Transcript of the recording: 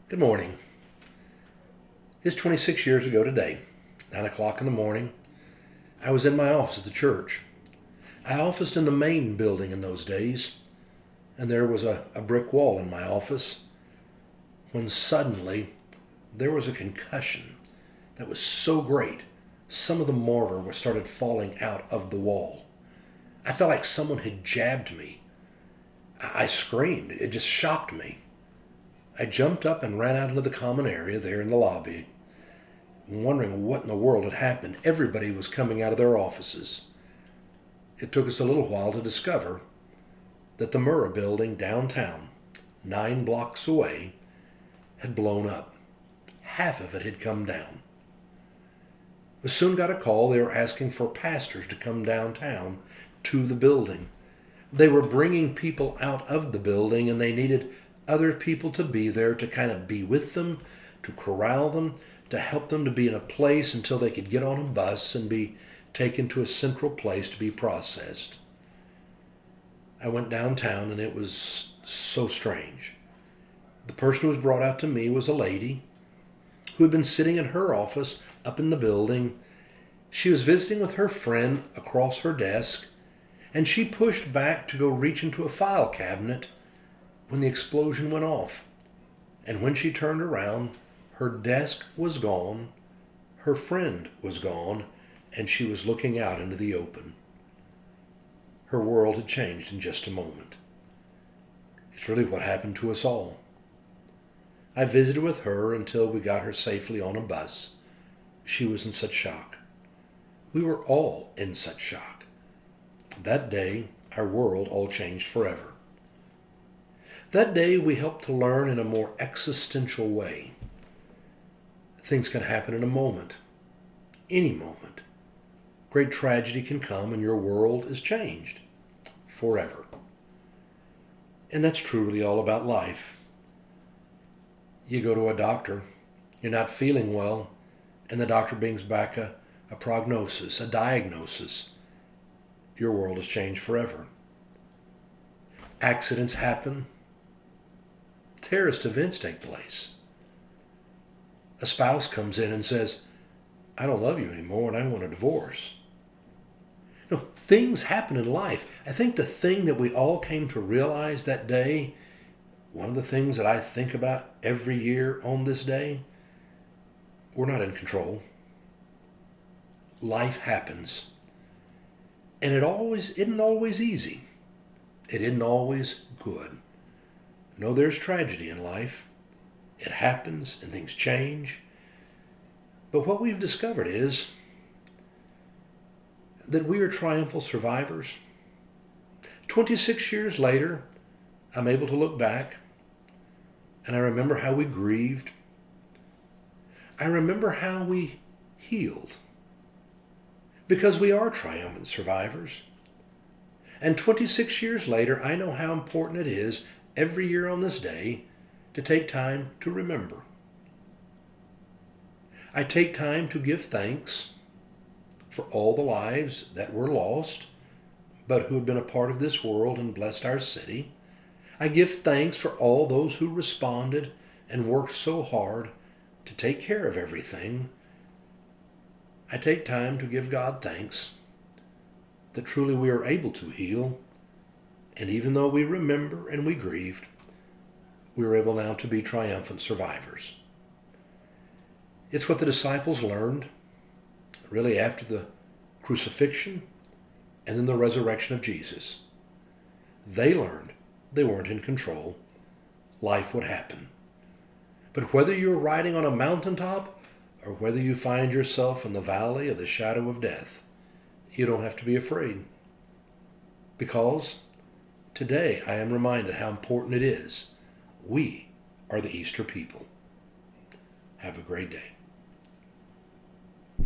Good morning. It's 26 years ago today, 9 o'clock in the morning. I was in my office at the church. I officed in the main building in those days, and there was a brick wall in my office when suddenly there was a concussion that was so great, some of the mortar started falling out of the wall. I felt like someone had jabbed me. I screamed. It just shocked me. I jumped up and ran out into the common area there in the lobby, wondering what in the world had happened. Everybody was coming out of their offices. It took us a little while to discover that the Murrah building downtown, 9 blocks away, had blown up. Half of it had come down. We soon got a call. They were asking for pastors to come downtown to the building. They were bringing people out of the building, and they needed other people to be there to kind of be with them, to corral them, to help them to be in a place until they could get on a bus and be taken to a central place to be processed. I went downtown, and it was so strange. The person who was brought out to me was a lady who had been sitting in her office up in the building. She was visiting with her friend across her desk, and she pushed back to go reach into a file cabinet when the explosion went off. And when she turned around, her desk was gone, her friend was gone, and she was looking out into the open. Her world had changed in just a moment. It's really what happened to us all. I visited with her until we got her safely on a bus. She was in such shock. We were all in such shock. That day, our world all changed forever. That day, we helped to learn in a more existential way. Things can happen in a moment, any moment. Great tragedy can come and your world is changed forever. And that's truly all about life. You go to a doctor, you're not feeling well, and the doctor brings back a prognosis, a diagnosis. Your world has changed forever. Accidents happen. Terrorist events take place. A spouse comes in and says, I don't love you anymore and I want a divorce. No, things happen in life. I think the thing that we all came to realize that day, one of the things that I think about every year on this day, we're not in control. Life happens. And it isn't always easy. It isn't always good. No, there's tragedy in life. It happens and things change. But what we've discovered is that we are triumphal survivors. 26 years later, I'm able to look back and I remember how we grieved. I remember how we healed. Because we are triumphant survivors. And 26 years later, I know how important it is every year on this day to take time to remember. I take time to give thanks for all the lives that were lost, but who have been a part of this world and blessed our city. I give thanks for all those who responded and worked so hard to take care of everything. I take time to give God thanks that truly we are able to heal. And even though we remember and we grieved, we are able now to be triumphant survivors. It's what the disciples learned, really after the crucifixion and then the resurrection of Jesus. They learned they weren't in control. Life would happen. But whether you're riding on a mountaintop or whether you find yourself in the valley of the shadow of death, you don't have to be afraid. Because today I am reminded how important it is. We are the Easter people. Have a great day.